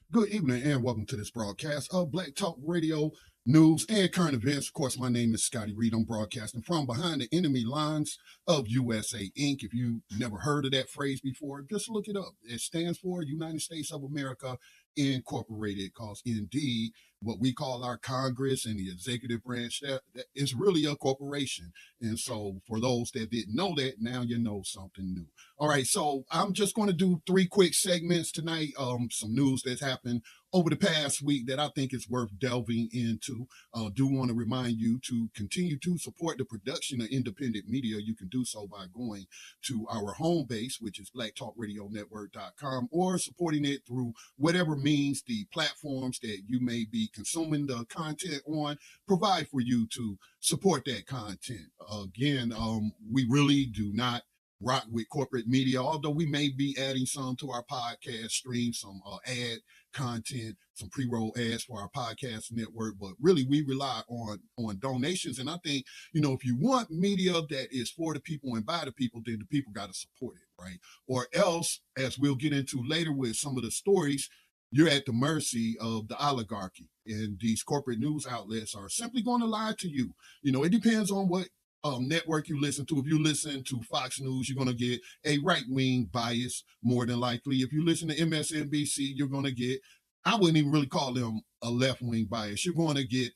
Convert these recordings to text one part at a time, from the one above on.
Good evening and welcome to this broadcast of Black Talk Radio News and Current Events. Of course, my name is Scotty Reed. I'm broadcasting from behind the enemy lines of USA Inc. If you never heard of that phrase before, just look it up. It stands for United States of America Incorporated, because indeed, what we call our Congress and the executive branch, that is really a corporation. And so for those that didn't know that, now you know something new. All right, so I'm just going to do three quick segments tonight. Some news that's happened over the past week that I think is worth delving into. Do want to remind you to continue to support the production of independent media. You can do so by going to our home base, which is blacktalkradionetwork.com, or supporting it through whatever means the platforms that you may be consuming the content on provide for you to support that content. Again, we really do not rock with corporate media, although we may be adding some to our podcast stream, some ad content, some pre-roll ads for our podcast network, but really we rely on donations. And I think, if you want media that is for the people and by the people, then the people got to support it, right? Or else, as we'll get into later with some of the stories, you're at the mercy of the oligarchy, and these corporate news outlets are simply going to lie to you. It depends on what network you listen to. If you listen to Fox News, you're going to get a right-wing bias more than likely. If you listen to MSNBC, you're going to get, I wouldn't even really call them a left-wing bias. You're going to get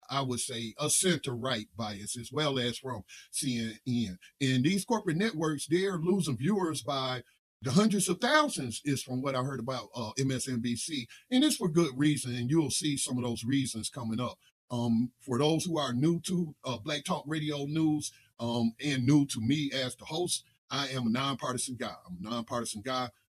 I would say, a center-right bias, as well as from CNN. And these corporate networks, they're losing viewers by the hundreds of thousands, is from what I heard about MSNBC. And it's for good reason, and you'll see some of those reasons coming up. For those who are new to Black Talk Radio News and new to me as the host, I am a nonpartisan guy.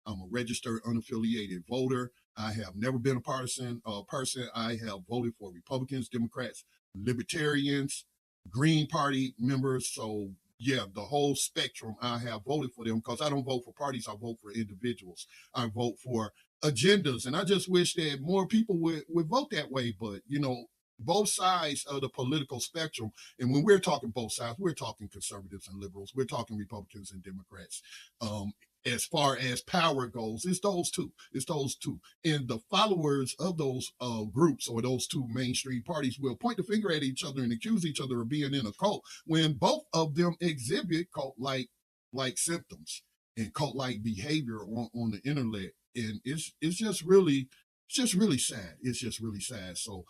I'm a registered unaffiliated voter. I have never been a partisan person. I have voted for Republicans, Democrats, Libertarians, Green Party members. So yeah, the whole spectrum, I have voted for them, because I don't vote for parties. I vote for individuals. I vote for agendas. And I just wish that more people would vote that way. But, both sides of the political spectrum. And when we're talking both sides, we're talking conservatives and liberals. We're talking Republicans and Democrats. As far as power goes, it's those two. And the followers of those groups, or those two mainstream parties, will point the finger at each other and accuse each other of being in a cult, when both of them exhibit cult-like symptoms and cult-like behavior on the internet. And it's just really sad. It's just really sad. So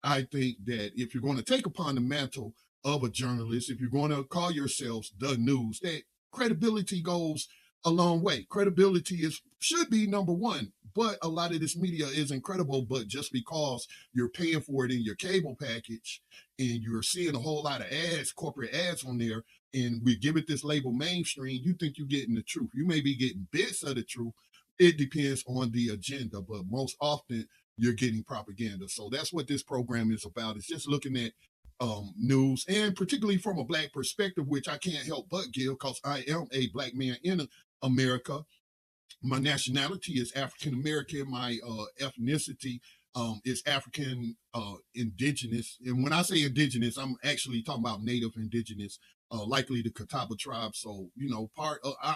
I think that if you're going to take upon the mantle of a journalist, if you're going to call yourselves the news, that credibility goes a long way. Credibility should be number one, but a lot of this media is incredible. But just because you're paying for it in your cable package and you're seeing a whole lot of ads, corporate ads on there, and we give it this label mainstream, you think you're getting the truth. You may be getting bits of the truth. It depends on the agenda, but most often you're getting propaganda. So that's what this program is about. It's just looking at news, and particularly from a Black perspective, which I can't help but give, because I am a Black man in America. My nationality is African American. My ethnicity is African indigenous. And when I say indigenous, I'm actually talking about native indigenous, likely the Catawba tribe. So,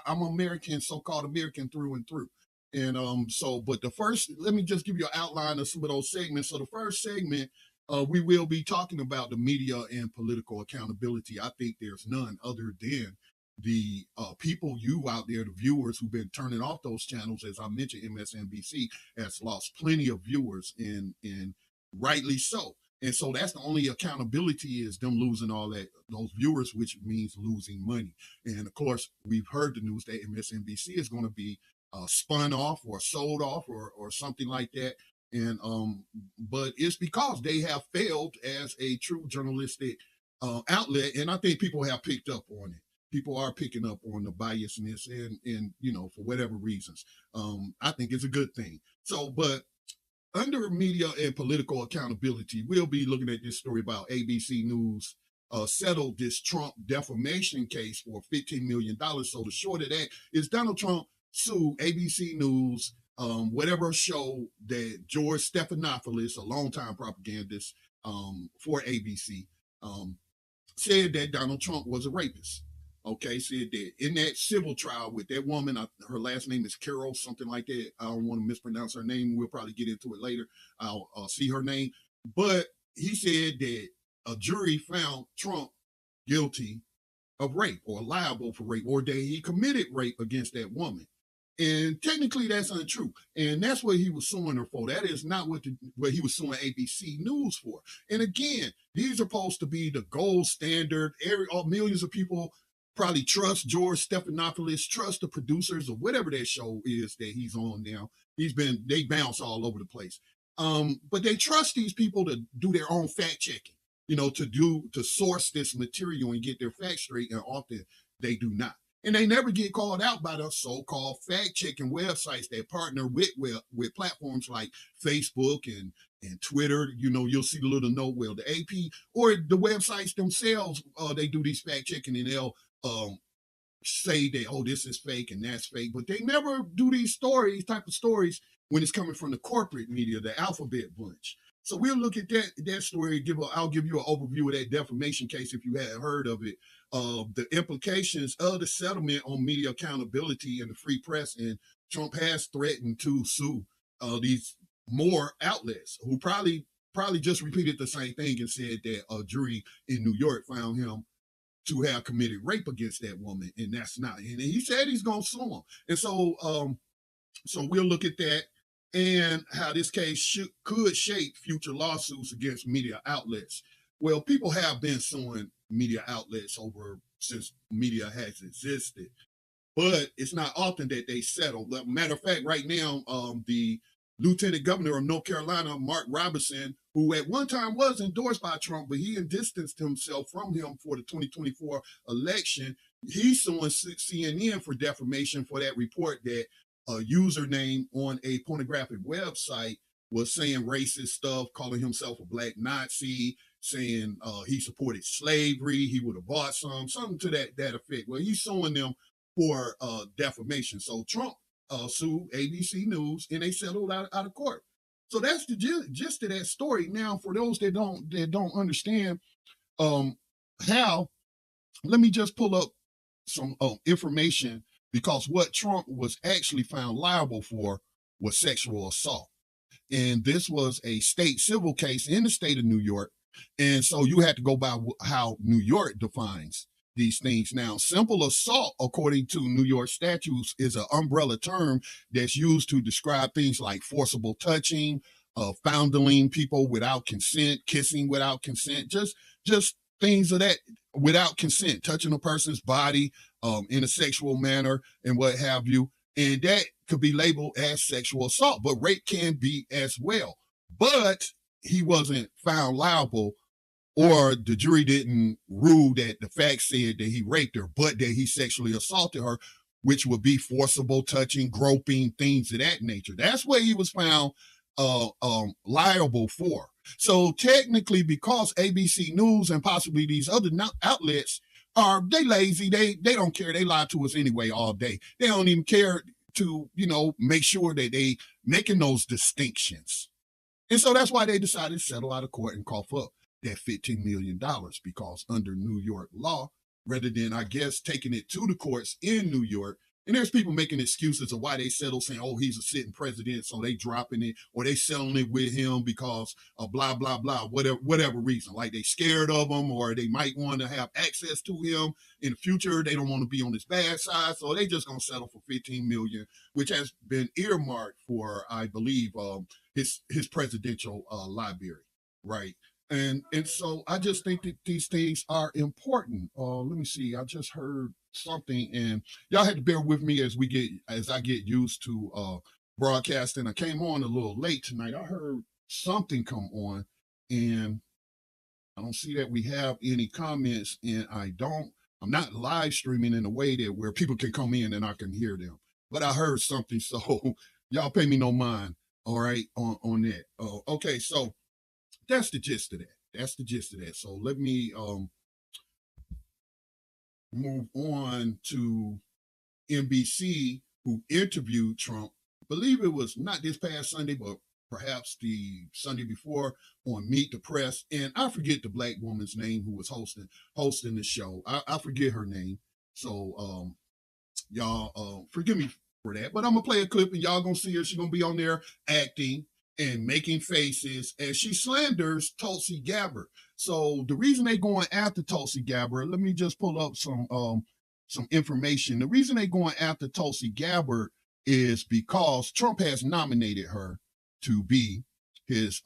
I'm American, so-called American through and through. And but let me just give you an outline of some of those segments. So the first segment, we will be talking about the media and political accountability. I think there's none other than the people, you out there, the viewers who've been turning off those channels. As I mentioned, MSNBC has lost plenty of viewers, and rightly so. And so that's the only accountability, is them losing those viewers, which means losing money. And of course, we've heard the news that MSNBC is going to be spun off or sold off or something like that. And but it's because they have failed as a true journalistic outlet, and I think people have picked up on it. People are picking up on the biasness, and for whatever reasons, I think it's a good thing. So, but under media and political accountability, we'll be looking at this story about ABC News settled this Trump defamation case for $15 million. So the short of that is Donald Trump sued ABC News, whatever show that George Stephanopoulos, a longtime propagandist for ABC, said that Donald Trump was a rapist. Okay, said that in that civil trial with that woman, her last name is Carol, something like that. I don't want to mispronounce her name. We'll probably get into it later. I'll see her name. But he said that a jury found Trump guilty of rape or liable for rape, or that he committed rape against that woman. And technically that's untrue. And that's what he was suing her for. That is not what he was suing ABC News for. And again, these are supposed to be the gold standard. All millions of people probably trust George Stephanopoulos, trust the producers or whatever that show is that he's on now. They bounce all over the place. But they trust these people to do their own fact checking, to source this material and get their facts straight, and often they do not. And they never get called out by the so-called fact-checking websites that partner with platforms like Facebook and Twitter. You'll see the little note, well, the AP or the websites themselves, they do these fact-checking, and they'll say that, oh, this is fake and that's fake. But they never do these type of stories when it's coming from the corporate media, the alphabet bunch. So we'll look at that story. I'll give you an overview of that defamation case if you hadn't heard of it. The implications of the settlement on media accountability and the free press, and Trump has threatened to sue these more outlets who probably just repeated the same thing and said that a jury in New York found him to have committed rape against that woman, and that's not. And he said he's going to sue him. And so we'll look at that and how this case could shape future lawsuits against media outlets. Well, people have been suing media outlets since media has existed, but it's not often that they settle. Matter of fact, right now, the Lieutenant Governor of North Carolina, Mark Robertson, who at one time was endorsed by Trump, but he distanced himself from him for the 2024 election. He's suing CNN for defamation for that report that a username on a pornographic website was saying racist stuff, calling himself a black Nazi, saying he supported slavery, he would have bought something to that effect. Well, he's suing them for defamation. So Trump sued ABC News, and they settled out of court. So that's the gist of that story. Now, for those that don't understand how, let me just pull up some information, because what Trump was actually found liable for was sexual assault. And this was a state civil case in the state of New York. And so you had to go by how New York defines these things. Now, simple assault, according to New York statutes, is an umbrella term that's used to describe things like forcible touching, fondling people without consent, kissing without consent, just things of that without consent, touching a person's body in a sexual manner and what have you. And that could be labeled as sexual assault, but rape can be as well. But he wasn't found liable, or the jury didn't rule that the facts said that he raped her, but that he sexually assaulted her, which would be forcible touching, groping, things of that nature. That's what he was found liable for. So technically, because ABC News and possibly these other outlets they lazy, they don't care. They lie to us anyway all day. They don't even care to make sure that they making those distinctions. And so that's why they decided to settle out of court and cough up that $15 million, because under New York law, rather than, I guess, taking it to the courts in New York, and there's people making excuses of why they settle, saying, oh, he's a sitting president, so they dropping it, or they selling it with him because of blah, blah, blah, whatever reason. Like they scared of him, or they might want to have access to him in the future. They don't want to be on his bad side, so they just going to settle for $15 million, which has been earmarked for, I believe, his presidential library, right? And so I just think that these things are important. Let me see. I just heard something, and y'all had to bear with me as I get used to broadcasting. I came on a little late tonight. I heard something come on, and I don't see that we have any comments, and I'm not live streaming in a way that where people can come in and I can hear them. But I heard something, so y'all pay me no mind. All right, on that. Okay, so that's the gist of that. So let me move on to NBC, who interviewed Trump. I believe it was not this past Sunday, but perhaps the Sunday before, on Meet the Press. And I forget the black woman's name who was hosting the show. I forget her name. So y'all forgive me for that, but I'm gonna play a clip and y'all gonna see her. She's gonna be on there acting and making faces as she slanders Tulsi Gabbard. So the reason they going after Tulsi Gabbard, let me just pull up some information. The reason they going after Tulsi Gabbard is because Trump has nominated her to be his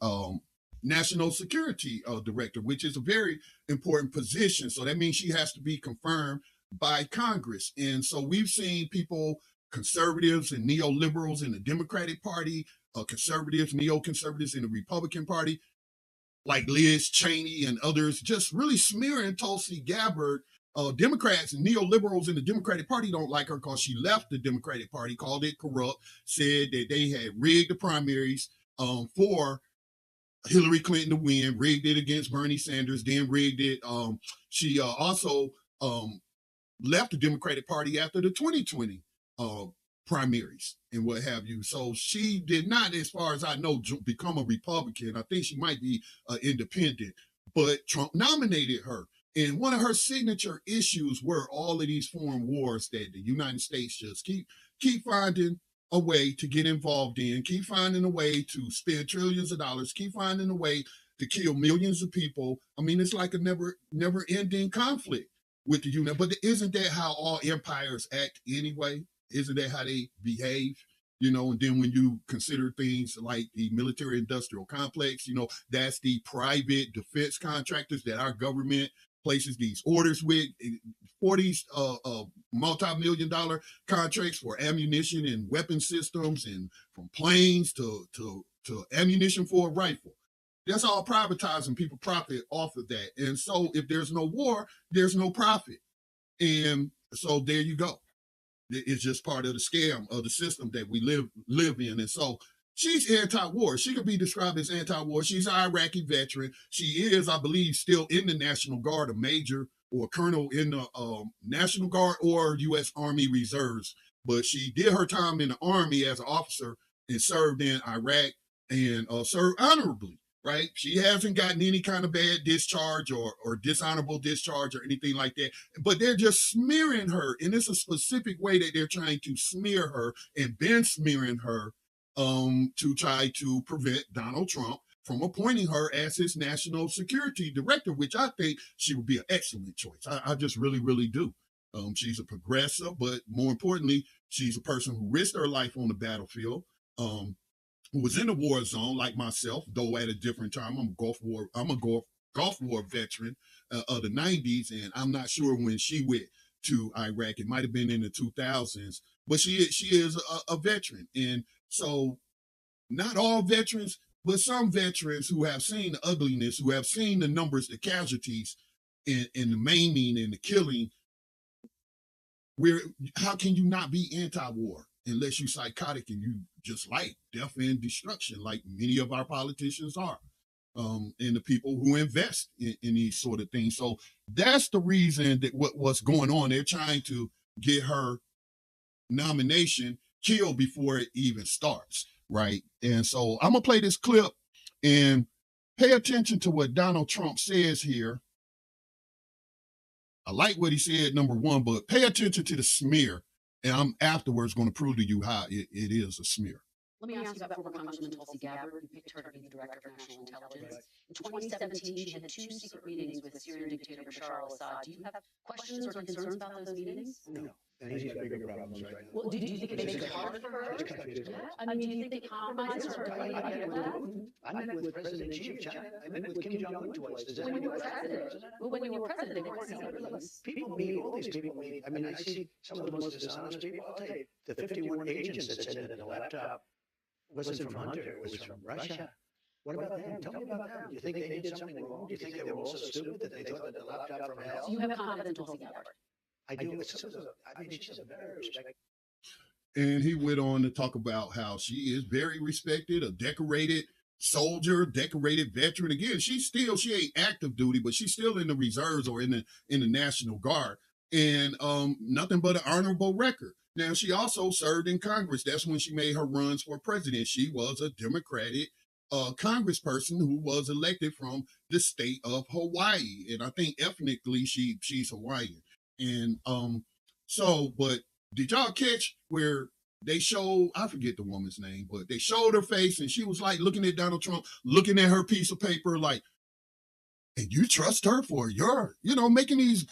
national security director, which is a very important position. So that means she has to be confirmed by Congress. And so we've seen people, conservatives and neoliberals in the Democratic Party, conservatives, neoconservatives in the Republican Party, like Liz Cheney and others, just really smearing Tulsi Gabbard. Democrats and neoliberals in the Democratic Party don't like her because she left the Democratic Party, called it corrupt, said that they had rigged the primaries for Hillary Clinton to win, rigged it against Bernie Sanders, then rigged it. She also left the Democratic Party after the 2020 primaries and what have you. So she did not, as far as I know, become a Republican. I think she might be independent, but Trump nominated her. And one of her signature issues were all of these foreign wars that the United States just keep finding a way to get involved in, keep finding a way to spend trillions of dollars, keep finding a way to kill millions of people. I mean, it's like a never ending conflict with the UN. But isn't that how all empires act anyway? Isn't that how they behave? You know, and then when you consider things like the military industrial complex, you know, that's the private defense contractors that our government places these orders with for these multi-million dollar contracts for ammunition and weapon systems, and from planes to ammunition for a rifle. That's all privatized and people profit off of that. And so if there's no war, there's no profit. And so there you go. It's just part of the scam of the system that we live in. And so she's anti-war. She could be described as anti-war. She's an Iraqi veteran. She is, I believe, still in the National Guard, a major or a colonel in the National Guard or U.S. Army Reserves. But she did her time in the Army as an officer and served in Iraq and served honorably. Right? She hasn't gotten any kind of bad discharge or dishonorable discharge or anything like that. But they're just smearing her. And it's a specific way that they're trying to smear her and been smearing her to try to prevent Donald Trump from appointing her as his national security director, which I think she would be an excellent choice. I just really, really do. She's a progressive, but more importantly, she's a person who risked her life on the battlefield. Who was in the war zone like myself, though at a different time. I'm a Gulf War veteran of the 90s, and I'm not sure when she went to Iraq. It might have been in the 2000s, but she is a veteran. And so not all veterans, but some veterans who have seen the ugliness, who have seen the numbers, the casualties, and the maiming and the killing, how can you not be anti-war unless you're psychotic and you just like death and destruction, like many of our politicians are, and the people who invest in these sort of things. So that's the reason that what's going on. They're trying to get her nomination killed before it even starts, right? And so I'm gonna play this clip and pay attention to what Donald Trump says here. I like what he said, number one, but pay attention to the smear. And I'm afterwards going to prove to you how it is a smear. Let me ask you about former Congresswoman Tulsi Gabbard. You picked her to be the Director of National Intelligence. In 2017, she had 2 secret meetings with Syrian dictator Bashar al-Assad. Do you have questions or concerns about those meetings? No. And he's got bigger problems right now. Well, do you think it makes it harder for her? Yeah. I mean, do you think it compromises her ability to get that? I met with President Xi of China. I met with Kim Jong-un twice. When you were president. Well, when you were president, they weren't secret meetings. People meet, all these people meet. I mean, I see some of the most dishonest people. I'll tell you, the 51 agents that sent in the laptop wasn't from Hunter, it was from Russia. What about them? Tell me about them. Do you think they did something wrong? Do you think they were also stupid that they thought that the laptop from hell? So you have confidence in Tulsi Gabbard? I do. I mean, she's a very respected. And he went on to talk about how she is very respected, a decorated soldier, decorated veteran. Again, she ain't active duty, but she's still in the reserves or in the National Guard, and nothing but an honorable record. Now, she also served in Congress. That's when she made her runs for president. She was a Democratic congressperson who was elected from the state of Hawaii, and I think ethnically she's Hawaiian. And So, but did y'all catch where they showed, I forget the woman's name, but they showed her face and she was like looking at Donald Trump, looking at her piece of paper, like, and you trust her for your, making these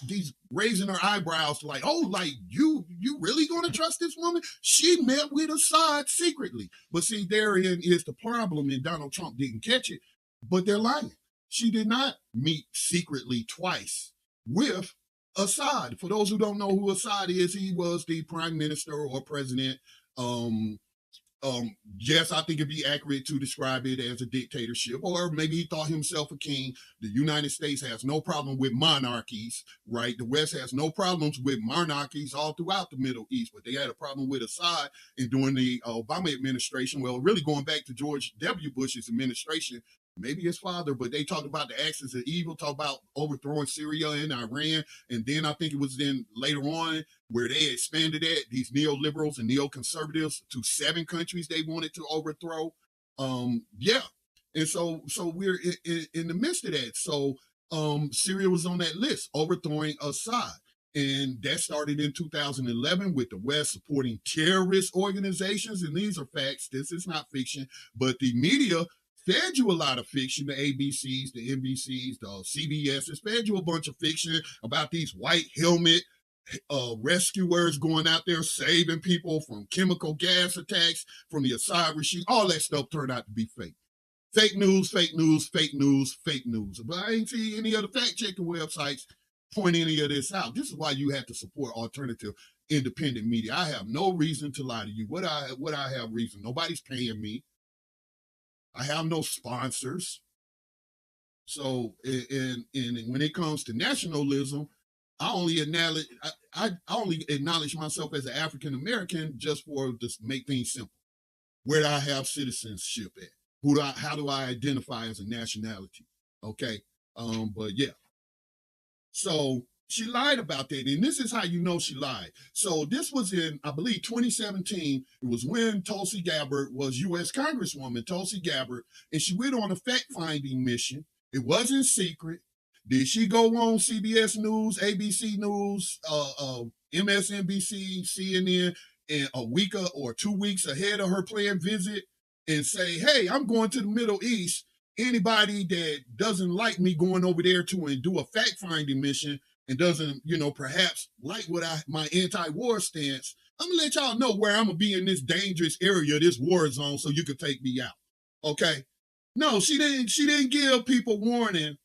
raising her eyebrows like, oh, like you really gonna trust this woman? She met with Assad secretly. But see, therein is the problem, and Donald Trump didn't catch it, but they're lying. She did not meet secretly twice with Assad. For those who don't know who Assad is, he was the prime minister or president. Yes, I think it'd be accurate to describe it as a dictatorship, or maybe he thought himself a king. The United States has no problem with monarchies, right? The West has no problems with monarchies all throughout the Middle East, but they had a problem with Assad. And during the Obama administration, well, really going back to George W. Bush's administration, maybe his father, but they talked about the axis of evil, talk about overthrowing Syria and Iran. And then I think it was then later on where they expanded that, these neoliberals and neoconservatives, to 7 countries they wanted to overthrow. Yeah. And so we're in the midst of that. So Syria was on that list, overthrowing Assad. And that started in 2011 with the West supporting terrorist organizations. And these are facts. This is not fiction. But the media fed you a lot of fiction, the ABCs, the NBCs, the CBSs, fed you a bunch of fiction about these white helmet rescuers going out there saving people from chemical gas attacks from the Assad regime. All that stuff turned out to be fake. Fake news, fake news, fake news, fake news. But I ain't see any other fact-checking websites point any of this out. This is why you have to support alternative independent media. I have no reason to lie to you. What I have reason? Nobody's paying me. I have no sponsors. So, and when it comes to nationalism, I only acknowledge myself as an African American just for just make things simple. Where do I have citizenship at? How do I identify as a nationality? Okay. But yeah. So she lied about that. And this is how you know she lied. So this was in, I believe, 2017. It was when Tulsi Gabbard was U.S. Congresswoman, Tulsi Gabbard, and she went on a fact-finding mission. It wasn't secret. Did she go on CBS News, ABC News, MSNBC, CNN, and a week or 2 weeks ahead of her planned visit and say, hey, I'm going to the Middle East. Anybody that doesn't like me going over there to and do a fact-finding mission and doesn't, perhaps like my anti-war stance, I'm gonna let y'all know where I'm gonna be in this dangerous area, this war zone, so you can take me out. Okay? No, she didn't give people warning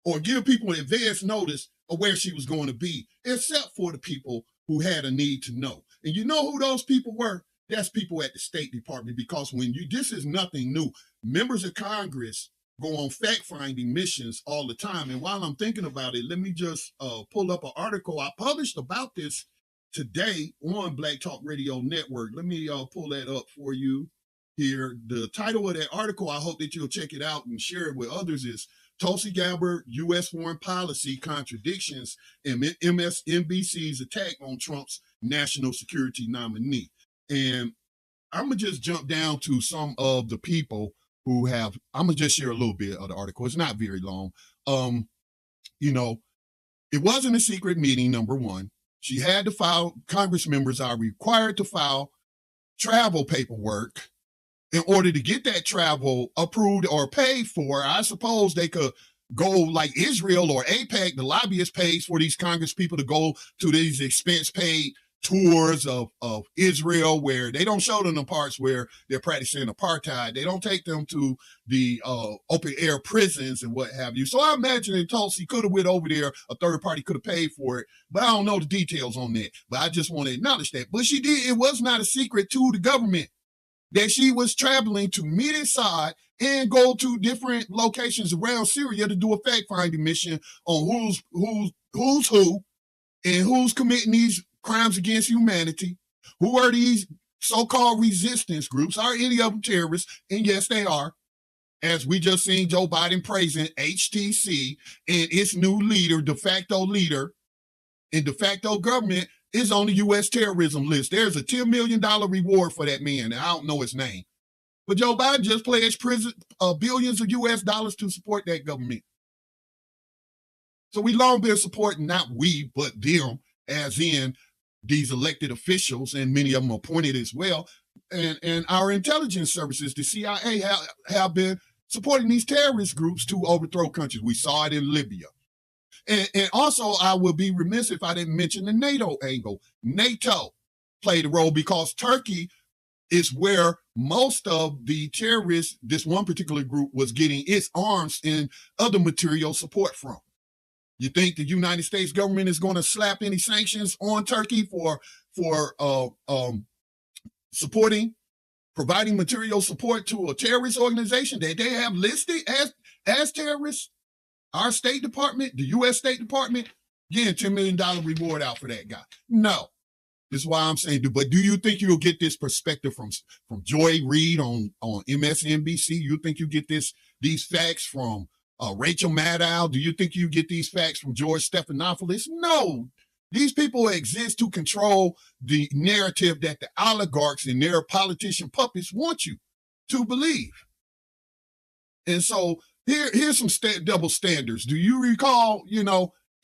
or give people advance notice of where she was going to be, except for the people who had a need to know. And you know who those people were? That's people at the State Department, because this is nothing new. Members of Congress go on fact-finding missions all the time. And while I'm thinking about it, let me just pull up an article I published about this today on Black Talk Radio Network. Let me pull that up for you here. The title of that article, I hope that you'll check it out and share it with others, is Tulsi Gabbard, U.S. Foreign Policy Contradictions and MSNBC's Attack on Trump's National Security Nominee. And I'm going to just jump down to some of the people who I'm going to just share a little bit of the article. It's not very long. It wasn't a secret meeting, number one. She had to file, Congress members are required to file travel paperwork in order to get that travel approved or paid for. I suppose they could go like Israel or AIPAC, the lobbyist pays for these Congress people to go to these expense-paid tours of Israel, where they don't show them the parts where they're practicing apartheid. They don't take them to the open air prisons and what have you. So I imagine that Tulsi could have went over there, a third party could have paid for it, but I don't know the details on that. But I just want to acknowledge that. But she did. It was not a secret to the government that she was traveling to meet Assad and go to different locations around Syria to do a fact-finding mission on who's who and who's committing these crimes against humanity. Who are these so-called resistance groups? Are any of them terrorists? And yes, they are. As we just seen Joe Biden praising HTC and its new leader, de facto leader, and de facto government is on the U.S. terrorism list. There's a $10 million reward for that man. I don't know his name. But Joe Biden just pledged billions of U.S. dollars to support that government. So we long been supporting, not we, but them, as in these elected officials, and many of them appointed as well, and our intelligence services, the CIA, have been supporting these terrorist groups to overthrow countries. We saw it in Libya. And also, I would be remiss if I didn't mention the NATO angle. NATO played a role because Turkey is where most of the terrorists, this one particular group, was getting its arms and other material support from. You think the United States government is going to slap any sanctions on Turkey for providing material support to a terrorist organization that they have listed as terrorists? Our State Department, the U.S. State Department, getting $10 million reward out for that guy. No. This is why I'm saying, but do you think you'll get this perspective from Joy Reid on MSNBC? You think you get these facts from Rachel Maddow? Do you think you get these facts from George Stephanopoulos? No. These people exist to control the narrative that the oligarchs and their politician puppets want you to believe. And so here's some double standards. Do you recall,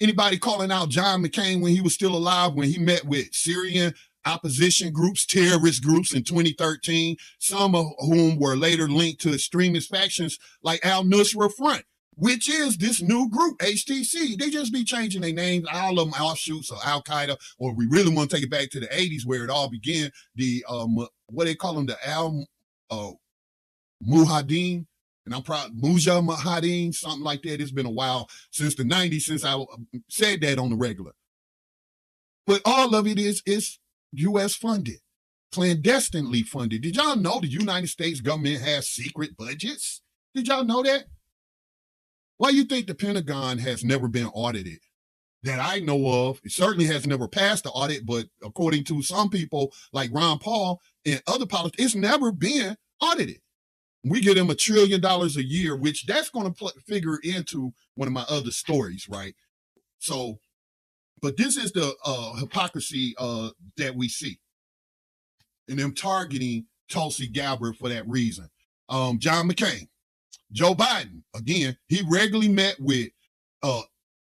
anybody calling out John McCain when he was still alive, when he met with Syrian opposition groups, terrorist groups in 2013, some of whom were later linked to extremist factions like Al-Nusra Front, which is this new group, HTC. They just be changing their names, all of them offshoots of Al-Qaeda, or we really want to take it back to the 80s where it all began, the, what they call them, the Al-Muhadin, and I'm proud, Mujahideen, something like that. It's been a while since the 90s since I said that on the regular. But all of it is U.S. funded, clandestinely funded. Did y'all know the United States government has secret budgets? Did y'all know that? Why do you think the Pentagon has never been audited? That I know of, it certainly has never passed the audit, but according to some people like Ron Paul and other politicians, it's never been audited. We give them $1 trillion a year, which that's going to figure into one of my other stories, right? So, but this is the hypocrisy that we see. And them targeting Tulsi Gabbard for that reason. John McCain, Joe Biden, again, he regularly met with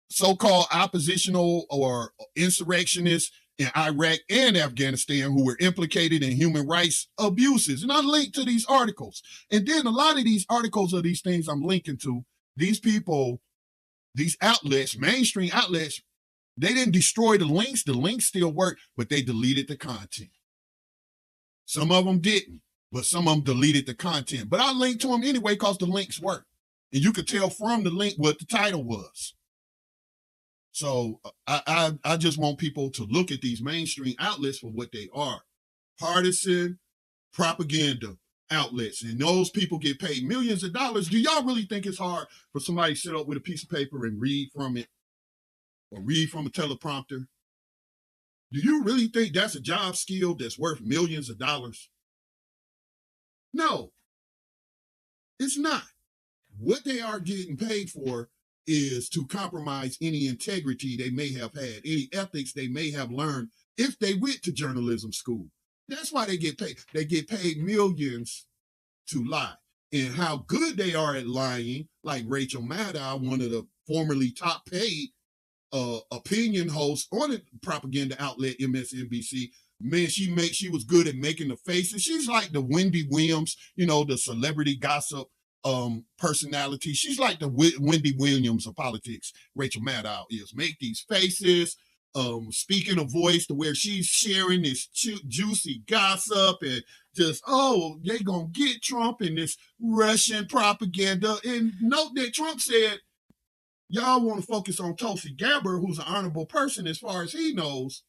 so-called oppositional or insurrectionists in Iraq and Afghanistan who were implicated in human rights abuses. And I linked to these articles. And then a lot of these articles of these things I'm linking to, these people, these outlets, mainstream outlets, they didn't destroy the links. The links still work, but they deleted the content. Some of them didn't, but some of them deleted the content. But I linked to them anyway because the links work. And you could tell from the link what the title was. So I just want people to look at these mainstream outlets for what they are. Partisan propaganda outlets. And those people get paid millions of dollars. Do y'all really think it's hard for somebody to sit up with a piece of paper and read from it? Or read from a teleprompter? Do you really think that's a job skill that's worth millions of dollars? No, it's not. What they are getting paid for is to compromise any integrity they may have had, any ethics they may have learned if they went to journalism school. That's why they get paid. They get paid millions to lie. And how good they are at lying, like Rachel Maddow, one of the formerly top paid opinion hosts on the propaganda outlet MSNBC, man, she was good at making the faces. She's like the Wendy Williams, the celebrity gossip personality. She's like the Wendy Williams of politics. Rachel Maddow is. Make these faces, speaking a voice to where she's sharing this juicy gossip and just, they gonna get Trump and this Russian propaganda. And note that Trump said, y'all want to focus on Tulsi Gabbard, who's an honorable person as far as he knows.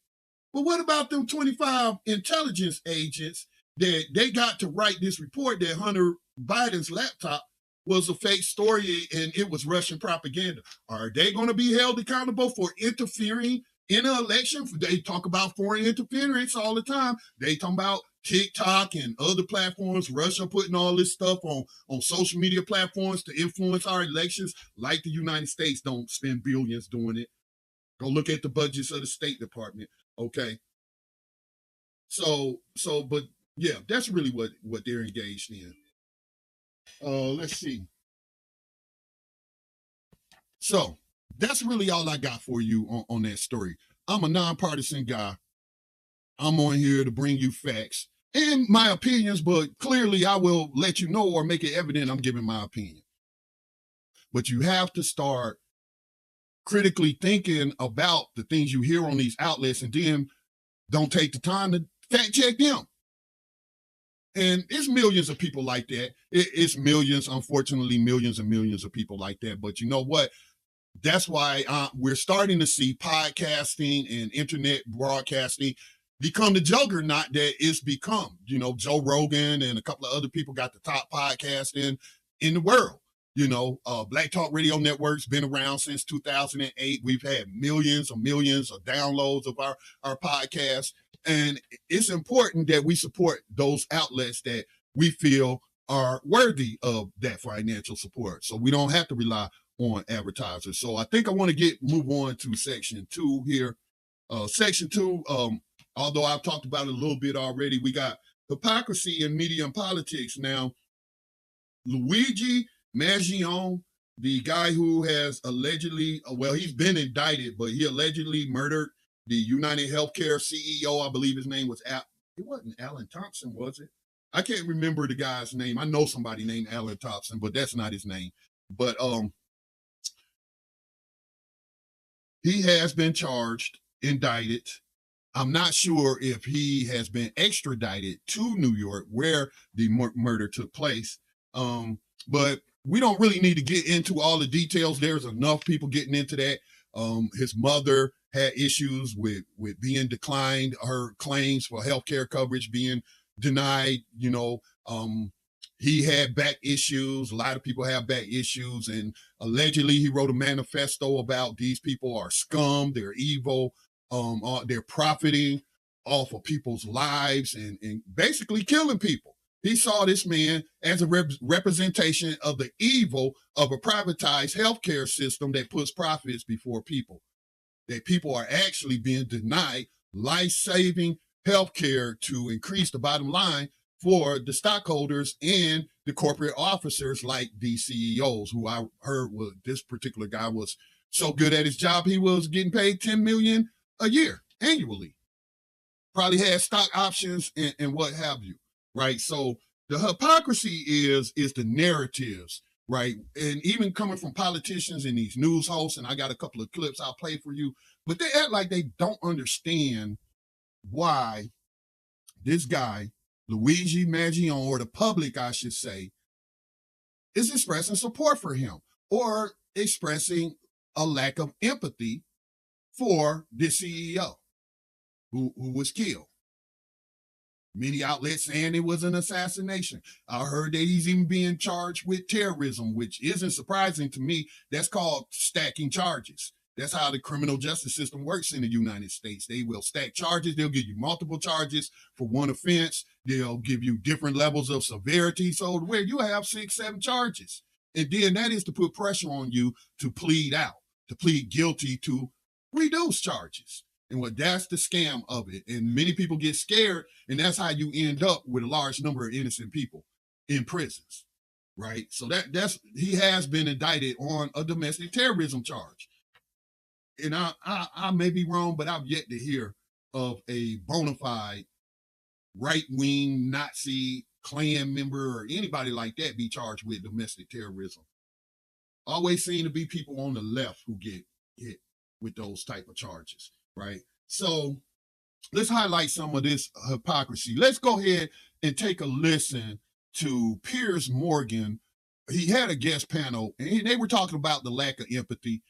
But what about them 25 intelligence agents that they got to write this report that Hunter Biden's laptop was a fake story and it was Russian propaganda? Are they going to be held accountable for interfering in an election? They talk about foreign interference all the time. They talk about TikTok and other platforms, Russia putting all this stuff on social media platforms to influence our elections, like the United States don't spend billions doing it. Go look at the budgets of the State Department, okay? But yeah, that's really what they're engaged in. Let's see. So that's really all I got for you on that story. I'm a nonpartisan guy. I'm on here to bring you facts and my opinions, but clearly I will let you know or make it evident I'm giving my opinion. But you have to start critically thinking about the things you hear on these outlets, and then don't take the time to fact check them. And it's millions of people like that. It's millions, unfortunately, millions and millions of people like that. But you know what? That's why we're starting to see podcasting and internet broadcasting become the juggernaut that it's become. You know, Joe Rogan and a couple of other people got the top podcast in the world. You know, Black Talk Radio Network's been around since 2008. We've had millions of downloads of our podcast. And it's important that we support those outlets that we feel are worthy of that financial support, so we don't have to rely on advertisers. So I think I want to move on to section 2 here. Section 2, although I've talked about it a little bit already, we got hypocrisy in media and politics. Now, Luigi Mangione, the guy who has allegedly, well, he's been indicted, but he allegedly murdered the UnitedHealthcare CEO. I believe his name was it wasn't Alan Thompson, was it? I can't remember the guy's name. I know somebody named Alan Thompson, but that's not his name. But he has been charged, indicted. I'm not sure if he has been extradited to New York, where the murder took place. But we don't really need to get into all the details. There's enough people getting into that. His mother had issues with being declined, her claims for healthcare coverage being denied. You know, he had back issues. A lot of people have back issues, and allegedly he wrote a manifesto about these people are scum, they're evil, they're profiting off of people's lives and basically killing people. He saw this man as a representation of the evil of a privatized healthcare system that puts profits before people. That people are actually being denied life-saving healthcare to increase the bottom line for the stockholders and the corporate officers like the CEOs, who I heard this particular guy was so good at his job, he was getting paid $10 million a year annually. Probably had stock options and what have you, right? So the hypocrisy is the narratives, right? And even coming from politicians and these news hosts, and I got a couple of clips I'll play for you, but they act like they don't understand why this guy, Luigi Mangione, or the public, I should say, is expressing support for him or expressing a lack of empathy for the CEO who was killed. Many outlets saying it was an assassination. I heard that he's even being charged with terrorism, which isn't surprising to me. That's called stacking charges. That's how the criminal justice system works in the United States. They will stack charges. They'll give you multiple charges for one offense. They'll give you different levels of severity. So where you have 6, 7 charges. And then that is to put pressure on you to plead out, to plead guilty to reduce charges. And that's the scam of it. And many people get scared, and that's how you end up with a large number of innocent people in prisons, right? So he has been indicted on a domestic terrorism charge. And I may be wrong, but I've yet to hear of a bona fide right-wing Nazi Klan member or anybody like that be charged with domestic terrorism. Always seem to be people on the left who get hit with those type of charges, right? So let's highlight some of this hypocrisy. Let's go ahead and take a listen to Piers Morgan. He had a guest panel, and they were talking about the lack of empathy.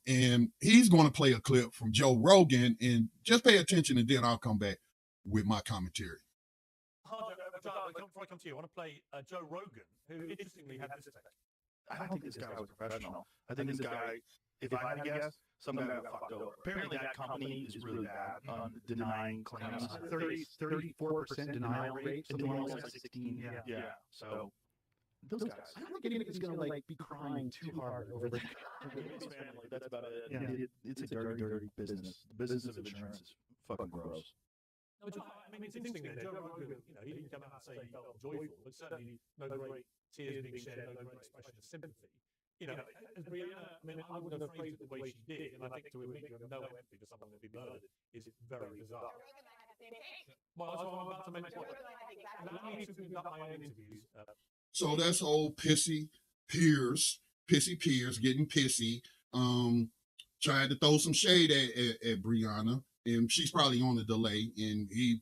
And he's going to play a clip from Joe Rogan, and just pay attention, and then I'll come back with my commentary. Before I come to you, I want to play Joe Rogan, who interestingly had this take. I don't think this guy was professional. I think this guy, if I had to guess, some guy got fucked over. Apparently that company is really bad on denying claims. 34% denial rate. And doing almost like 16. Yeah. So Those guys. I don't think anybody's going to be crying too hard over the family. That's about it. Yeah. It's a dirty business. The business of insurance is fucking gross. No, I mean, it's interesting that Joe Rogan, he didn't come out and say he felt joyful, but certainly no great tears being shed, no great expression of sympathy. As Brianna, I mean, I wouldn't have phrased it the way she did, and I think to admit you have no empathy for someone that be murdered is very bizarre. Well, that's what I'm about to make. Allow me to conduct my own interviews. So that's old pissy Piers getting pissy, trying to throw some shade at Brianna, and she's probably on a delay, and he,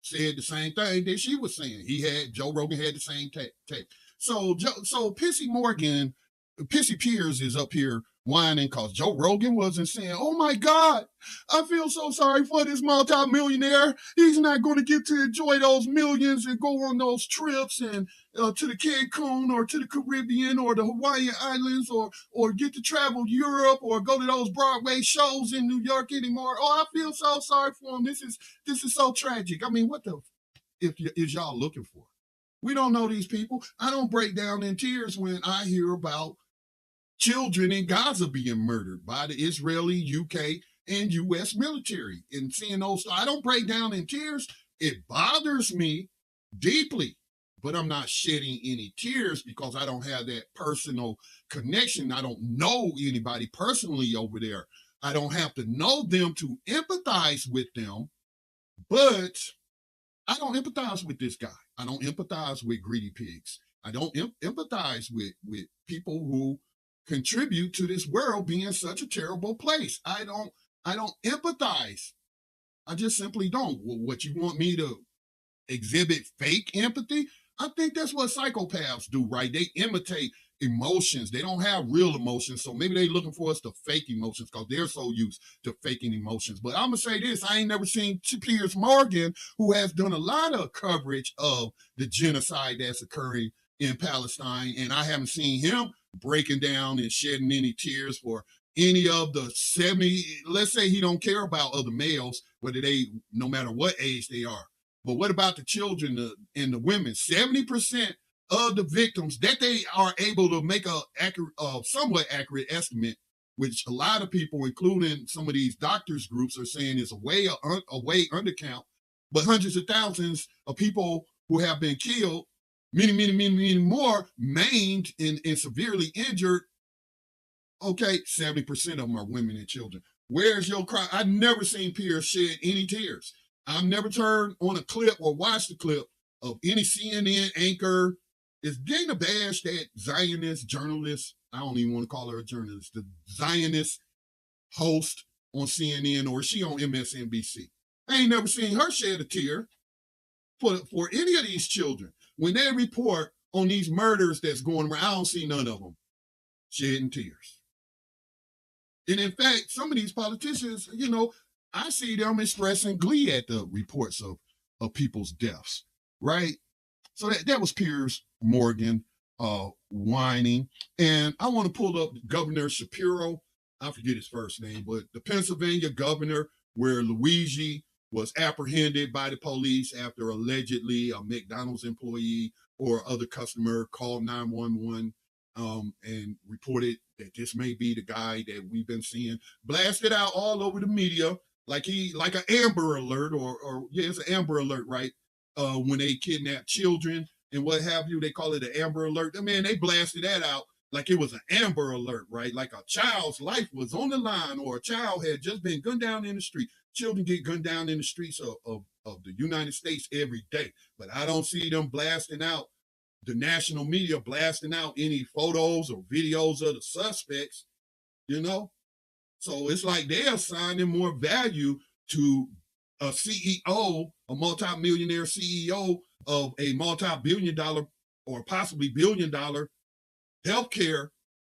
said the same thing that she was saying. Joe Rogan had the same take. So Pissy Piers is up here whining because Joe Rogan wasn't saying, "Oh my God, I feel so sorry for this multimillionaire. He's not going to get to enjoy those millions and go on those trips and to the Cancun or to the Caribbean or the Hawaiian Islands or get to travel Europe or go to those Broadway shows in New York anymore. Oh, I feel so sorry for him. This is so tragic. I mean, what the is y'all looking for? We don't know these people. I don't break down in tears when I hear about children in Gaza being murdered by the Israeli, UK, and US military. And seeing those, I don't break down in tears. It bothers me deeply, but I'm not shedding any tears because I don't have that personal connection. I don't know anybody personally over there. I don't have to know them to empathize with them, but I don't empathize with this guy. I don't empathize with greedy pigs. I don't empathize with people who contribute to this world being such a terrible place. I don't empathize. I just simply don't. What you want me to exhibit fake empathy? I think that's what psychopaths do, right? They imitate emotions. They don't have real emotions. So maybe they're looking for us to fake emotions because they're so used to faking emotions. But I'm going to say this. I ain't never seen Piers Morgan, who has done a lot of coverage of the genocide that's occurring in Palestine. And I haven't seen him breaking down and shedding any tears for any of the 70, let's say he don't care about other males, whether no matter what age they are. But what about the children and the women? 70% of the victims that they are able to make a somewhat accurate estimate, which a lot of people, including some of these doctors groups, are saying is a way undercount, but hundreds of thousands of people who have been killed, many more maimed and severely injured. Okay, 70% of them are women and children. Where's your cry? I've never seen Piers shed any tears. I've never turned on a clip or watched a clip of any CNN anchor. Is Dana Bash that Zionist journalist? I don't even want to call her a journalist. The Zionist host on CNN, or is she on MSNBC? I ain't never seen her shed a tear for any of these children. When they report on these murders that's going around, I don't see none of them shedding tears. And in fact, some of these politicians, I see them expressing glee at the reports of people's deaths, right? So that was Piers Morgan whining. And I want to pull up Governor Shapiro. I forget his first name, but the Pennsylvania governor, where Luigi was apprehended by the police after allegedly a McDonald's employee or other customer called 911 and reported that this may be the guy that we've been seeing blasted out all over the media, like an Amber Alert it's an Amber Alert, right? When they kidnap children and what have you, they call it an Amber Alert. I mean, they blasted that out like it was an Amber Alert, right? Like a child's life was on the line, or a child had just been gunned down in the street. Children get gunned down in the streets of the United States every day, but I don't see them blasting out, the national media blasting out any photos or videos of the suspects, So it's like they're assigning more value to a CEO, a multi-millionaire CEO of a multi-billion-dollar or possibly billion-dollar healthcare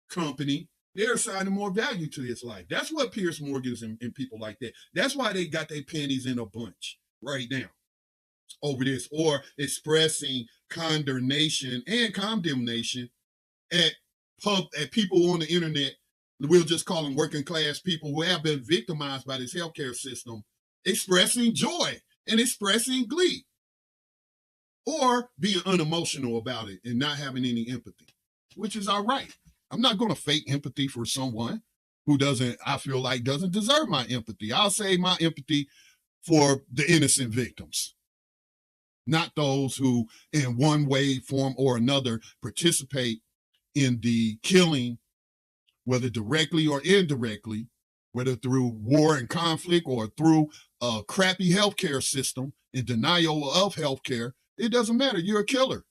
company. They're assigning more value to his life. That's what Piers Morgan and people like that. That's why they got their panties in a bunch right now over this, or expressing condemnation and condemnation at people on the internet. We'll just call them working class people who have been victimized by this healthcare system, expressing joy and expressing glee, or being unemotional about it and not having any empathy, which is all right. I'm not going to fake empathy for someone who I feel like doesn't deserve my empathy. I'll save my empathy for the innocent victims, not those who in one way, form, or another participate in the killing, whether directly or indirectly, whether through war and conflict or through a crappy healthcare system and denial of healthcare, it doesn't matter. You're a killer.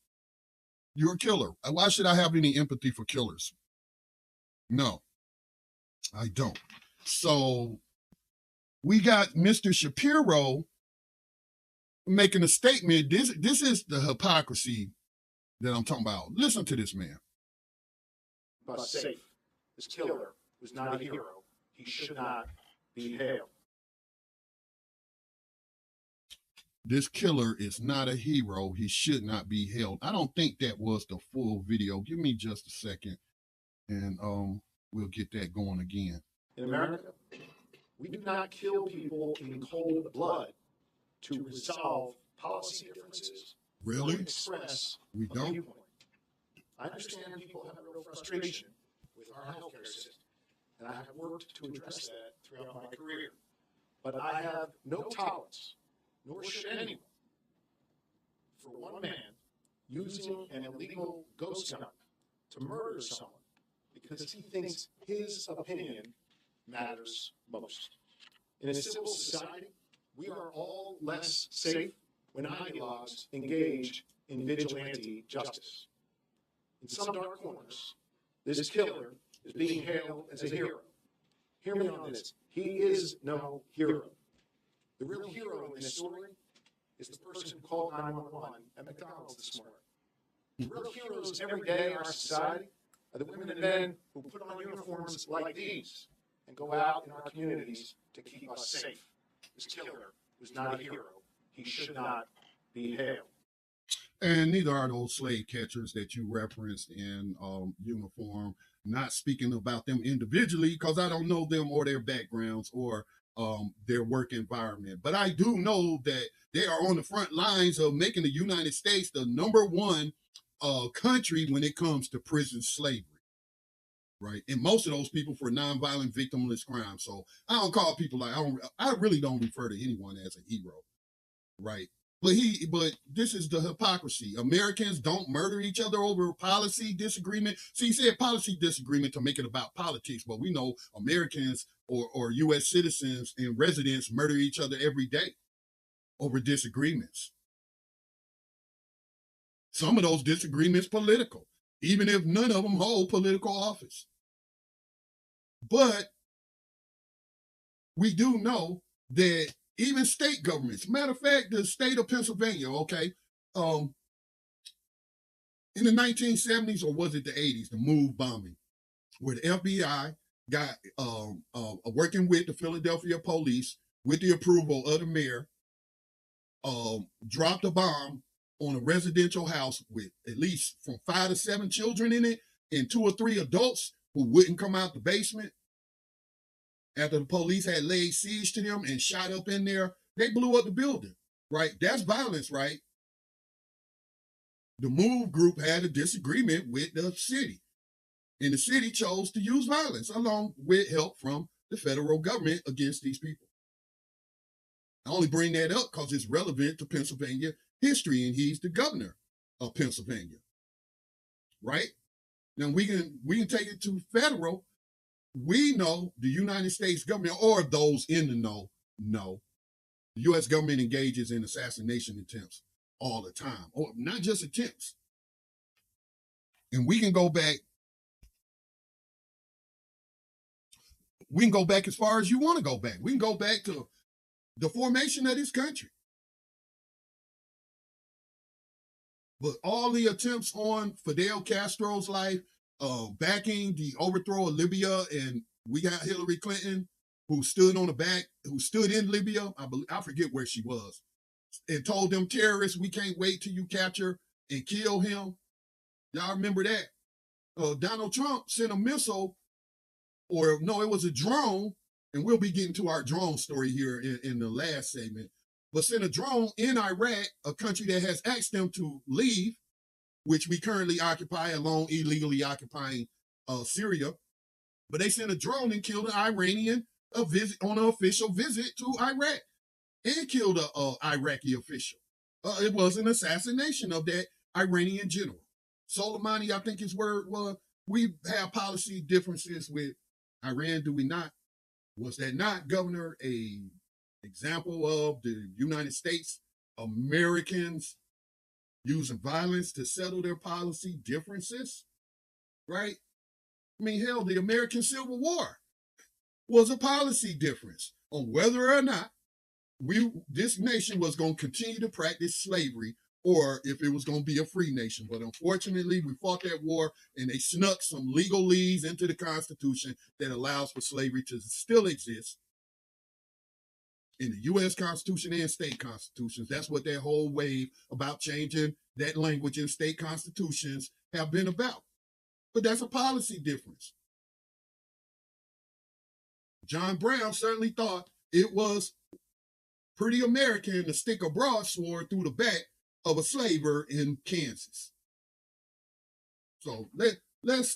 You're a killer. Why should I have any empathy for killers? No, I don't. So we got Mr. Shapiro making a statement. This is the hypocrisy that I'm talking about. Listen to this man. But safe. This killer was not a hero. He should not be hailed. This killer is not a hero. He should not be held. I don't think that was the full video. Give me just a second, and we'll get that going again. In America, we do not kill people in cold blood to resolve policy differences Really? or express We a don't? viewpoint. I understand people have a real frustration with our healthcare system, and I have worked to address that throughout my career. But I have no tolerance, nor should anyone, for one man using an illegal ghost gun to murder someone because he thinks his opinion matters most. In a civil society, we are all less safe when ideologues engage in vigilante justice. In some dark corners, this killer is being hailed as a hero. Hear me on this. He is no hero. The real hero in this story is the person who called 911 at McDonald's this morning. The real heroes every day in our society are the women and men who put on uniforms like these and go out in our communities to keep us safe. This killer was not a hero. He should not be hailed. And neither are those slave catchers that you referenced in uniform. Not speaking about them individually because I don't know them or their backgrounds or their work environment. But I do know that they are on the front lines of making the United States the #1 country when it comes to prison slavery. Right, and most of those people for nonviolent victimless crime. So I don't call people like I really don't refer to anyone as a hero, right? But this is the hypocrisy. Americans don't murder each other over policy disagreement. See, he said policy disagreement to make it about politics, but we know Americans or U.S. citizens and residents murder each other every day over disagreements. Some of those disagreements political, even if none of them hold political office. But we do know that even state governments, matter of fact, the state of Pennsylvania, okay, in the 1970s, or was it the 80s, the MOVE bombing, where the FBI got working with the Philadelphia police with the approval of the mayor, dropped a bomb on a residential house with at least from 5 to 7 children in it and 2 or 3 adults who wouldn't come out the basement. After the police had laid siege to them and shot up in there, they blew up the building, right? That's violence, right? The MOVE group had a disagreement with the city, and the city chose to use violence along with help from the federal government against these people. I only bring that up because it's relevant to Pennsylvania history, and he's the governor of Pennsylvania, right? Now we can take it to federal. We know the United States government, or those in the know, the U.S. government engages in assassination attempts all the time, or not just attempts. And we can go back as far as you want to go back. We can go back to the formation of this country. But all the attempts on Fidel Castro's life, backing the overthrow of Libya, and we got Hillary Clinton, who stood in Libya, I forget where she was, and told them terrorists, we can't wait till you capture and kill him. Y'all remember that? Donald Trump sent a missile, or no, it was a drone, and we'll be getting to our drone story here in the last segment, but sent a drone in Iraq, a country that has asked them to leave, which we currently occupy, along illegally occupying Syria. But they sent a drone and killed an Iranian on an official visit to Iraq, and killed an Iraqi official. It was an assassination of that Iranian general. Soleimani, I think his word was, we have policy differences with Iran, do we not? Was that not, Governor, a Example of the United States, Americans using violence to settle their policy differences, right? I mean, hell, the American Civil War was a policy difference on whether or not this nation was going to continue to practice slavery or if it was going to be a free nation. But unfortunately, we fought that war and they snuck some legalese into the Constitution that allows for slavery to still exist in the U.S. Constitution and state constitutions. That's what that whole wave about changing that language in state constitutions have been about. But that's a policy difference. John Brown certainly thought it was pretty American to stick a broadsword through the back of a slaver in Kansas. So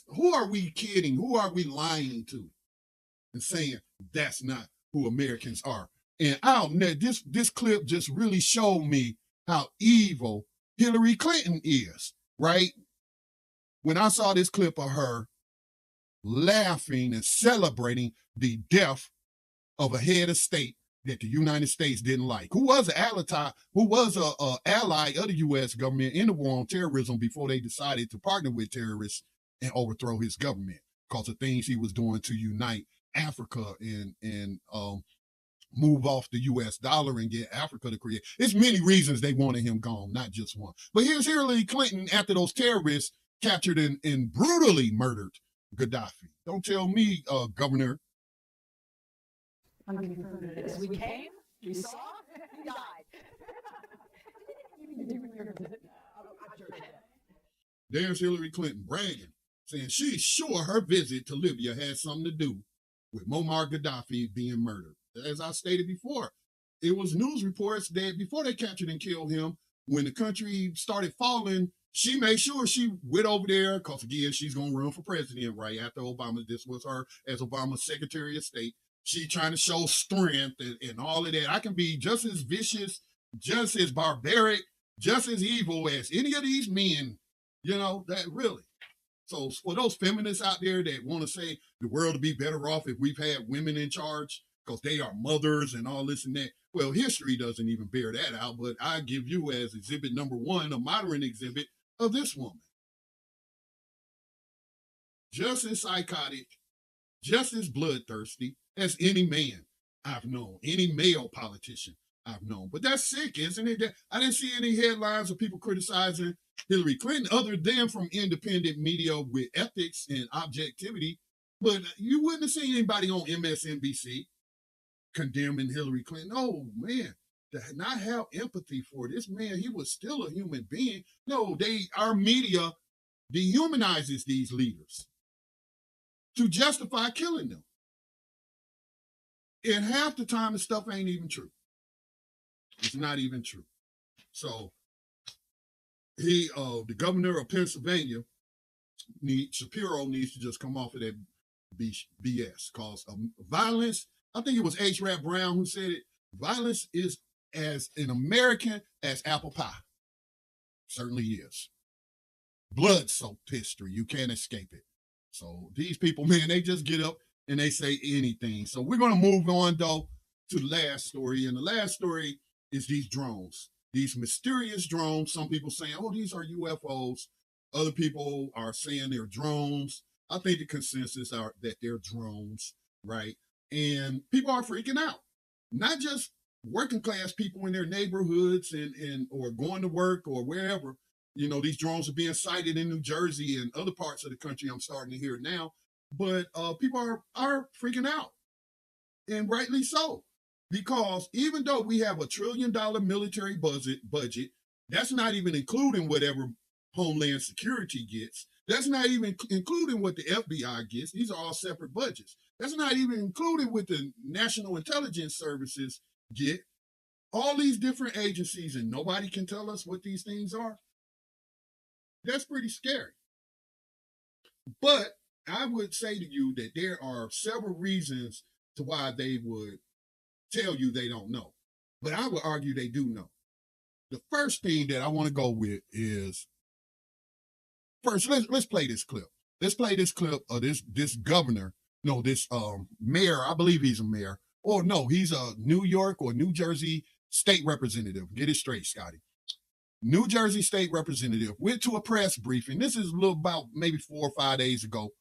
who are we kidding? Who are we lying to and saying that's not who Americans are? And this clip just really showed me how evil Hillary Clinton is, right? When I saw this clip of her laughing and celebrating the death of a head of state that the United States didn't like, who was an ally of the U.S. government in the war on terrorism before they decided to partner with terrorists and overthrow his government because of things he was doing to unite Africa and move off the U.S. dollar and get Africa to create. There's many reasons they wanted him gone, not just one. But here's Hillary Clinton after those terrorists captured and brutally murdered Gaddafi. Don't tell me, Governor. We came, we saw, we died. There's Hillary Clinton bragging, saying she's sure her visit to Libya had something to do with Muammar Gaddafi being murdered. As I stated before, it was news reports that before they captured and killed him, when the country started falling, she made sure she went over there, because again, she's going to run for president right after Obama. This was her as Obama's Secretary of State. She trying to show strength and all of that. I can be just as vicious, just as barbaric, just as evil as any of these men, that really. So for those feminists out there that want to say the world would be better off if we've had women in charge because they are mothers and all this and that, well, history doesn't even bear that out, but I give you as exhibit number one, a modern exhibit of this woman. Just as psychotic, just as bloodthirsty as any man I've known, any male politician I've known. But that's sick, isn't it? I didn't see any headlines of people criticizing Hillary Clinton other than from independent media with ethics and objectivity. But you wouldn't have seen anybody on MSNBC condemning Hillary Clinton. Oh, man, to not have empathy for this man, he was still a human being. No, our media dehumanizes these leaders to justify killing them. And half the time, the stuff ain't even true. It's not even true. So the governor of Pennsylvania, Shapiro, needs to just come off of that BS. Because violence, I think it was H. Rap Brown who said it, violence is as an American as apple pie. Certainly is. Blood-soaked history. You can't escape it. So these people, man, they just get up and they say anything. So we're going to move on, though, to the last story. And the last story is these drones, these mysterious drones. Some people saying, oh, these are UFOs. Other people are saying they're drones. I think the consensus are that they're drones, right? And people are freaking out. Not just working class people in their neighborhoods or going to work or wherever. These drones are being sighted in New Jersey and other parts of the country. I'm starting to hear it now. But people are freaking out, and rightly so, because even though we have $1 trillion military budget, that's not even including whatever Homeland Security gets. That's not even including what the FBI gets. These are all separate budgets. That's not even including what the National Intelligence Services get. All these different agencies, and nobody can tell us what these things are. That's pretty scary. But I would say to you that there are several reasons to why they would tell you they don't know. But I would argue they do know. The first thing that I want to go with is, first, let's play this clip. Let's play this clip of this governor, this mayor, I believe he's a mayor, or no, he's a New York or New Jersey state representative. Get it straight, Scotty. New Jersey state representative went to a press briefing. This is a little about maybe 4 or 5 days ago.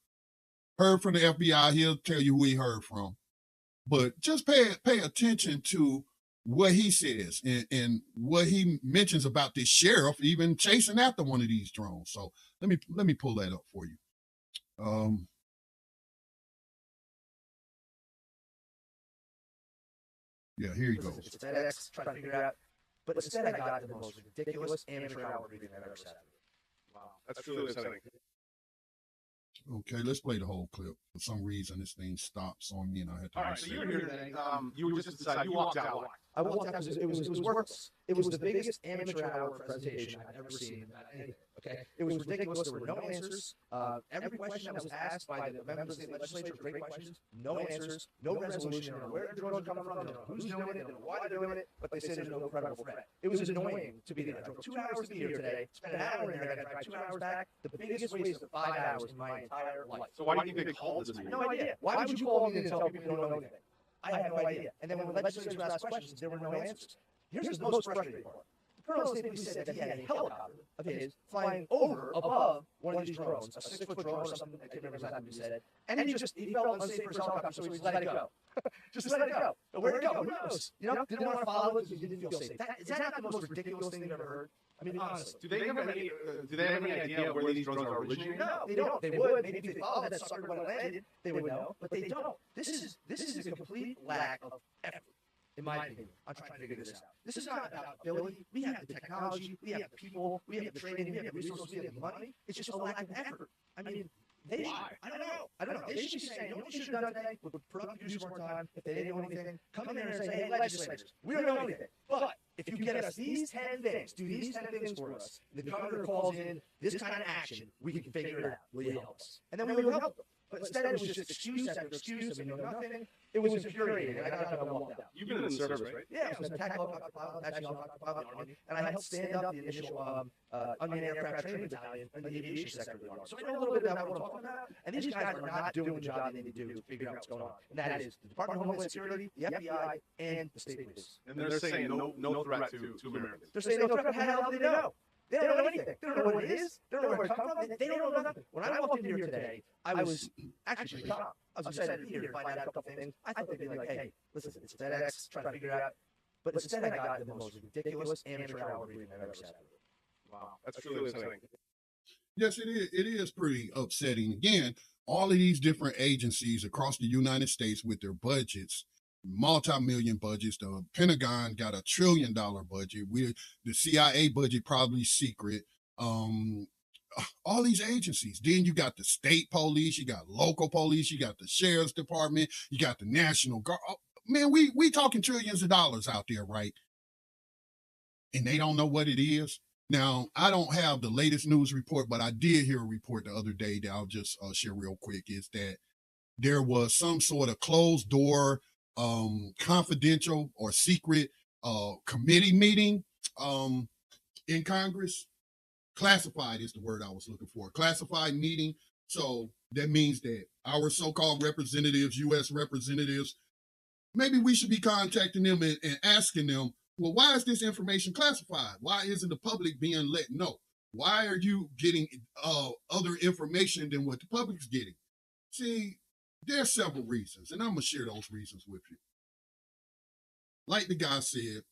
Heard from the FBI. He'll tell you who he heard from. But just pay attention to what he says and what he mentions about this sheriff even chasing after one of these drones. So let me pull that up for you. Yeah, here you go. It's FedEx trying to figure it out. But instead, I got the most ridiculous amateur hour briefing I've ever sat through. Wow, that's truly upsetting. Okay, let's play the whole clip. For some reason, this thing stops on me, and I had to. All right, so you were here today. You were just decided. You walked out. Why? I walked out because it was worthless. It was the biggest amateur hour presentation I've ever seen about anything. Okay, it was ridiculous. There were no answers. Every question that was asked by the members of the legislature were great questions. No answers. No resolution. They don't know where the drones are coming from. They don't know who's doing it. They don't know why they're doing it. But they say there's no credible threat. It was annoying to be there. I drove 2 hours to be here today. Spent an hour in there. I got to drive 2 hours back. The biggest waste of 5 hours in my entire life. So why do you think they called this meeting? No idea. Why would you call me and tell people you don't know anything? I had no idea. And then when the legislators asked questions, there were no answers. Here's the most frustrating part. The colonel stated that he had a helicopter of his flying over above one of these drones, a 6-foot drone or something. I can't remember exactly what he said. And he felt unsafe for his helicopter, so he just let it go. Just let it go. But where'd it go? Who knows? You know, didn't want to follow it because he didn't feel safe. Is that not the most ridiculous thing you've ever heard? I mean, honestly. Do they have any idea where these drones are originating? No, they don't. They would. Maybe if they followed that sucker when it landed, they would know. But they don't. This is a complete lack of effort, in my opinion, on trying to figure this out. This is not about ability. We have the technology, we have the people, we have the training, we have the resources, we have the money. It's just a lack of effort. I mean, they should, I don't know. They should be saying, you know what we should have done today? We would put up produce more time. If they didn't know anything, come in there and say, hey, legislators, we don't know anything. But if you get us these 10 things, do these 10 things for us, the governor calls in this kind of action, we can figure it out. Will you help us? And then we would help them. But instead, it was just excuse after excuse, and we know nothing. It was infuriating, and I got up and walked out. You've been in the service, right? Yeah, I was a tactical pilot, actually pilot in the Army, and I helped stand up the initial unmanned aircraft training battalion in the aviation sector of the Army. So I know a little bit about what I'm talking about, and these guys are not doing the job they need to do to figure out what's going on. And that is the Department of Homeland Security, the FBI, and the state police. And they're saying no threat to Americans. They're saying no threat, but how the hell do they know? They don't know anything. They don't know what it is. They don't know where it comes from. They don't know nothing. When I walked in here today, I was actually pretty calm. I was excited to be here to find out a couple things. I thought they'd be like, hey, listen, it's FedEx trying to figure it out. But instead, I got the most ridiculous amateur hour briefing I've ever sat through. Wow, that's truly upsetting. Yes, it is. It is pretty upsetting. Again, all of these different agencies across the United States with their budgets, multi-million budgets. The Pentagon got $1 trillion budget. The CIA budget probably secret. All these agencies. Then you got the state police, you got local police, you got the sheriff's department, you got the National Guard. Oh, man, we talking trillions of dollars out there, right? And they don't know what it is. Now, I don't have the latest news report, but I did hear a report the other day that I'll just share real quick, is that there was some sort of closed door, confidential or secret committee meeting in Congress. Classified is the word I was looking for. Classified meeting. So that means that our so-called representatives, U.S. representatives, maybe we should be contacting them and asking them, well, why is this information classified? Why isn't the public being let know? Why are you getting other information than what the public's getting? See, there's several reasons, and I'm going to share those reasons with you. Like the guy said,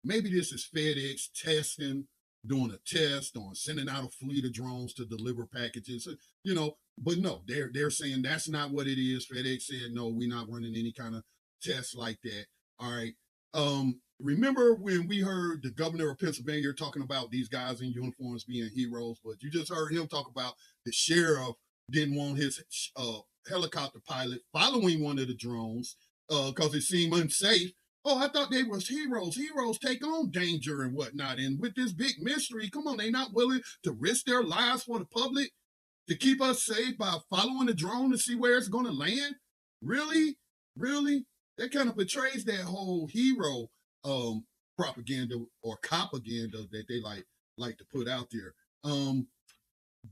maybe this is FedEx testing, doing a test on sending out a fleet of drones to deliver packages, you know, but no, they're saying that's not what it is. FedEx said, no, we're not running any kind of tests like that. All right. Remember when we heard the governor of Pennsylvania talking about these guys in uniforms being heroes, but you just heard him talk about the sheriff didn't want his helicopter pilot following one of the drones because it seemed unsafe. Oh, I thought they was heroes. Heroes take on danger and whatnot. And with this big mystery, come on, they not willing to risk their lives for the public to keep us safe by following the drone to see where it's going to land? Really? Really? That kind of betrays that whole hero propaganda or copaganda that they like to put out there.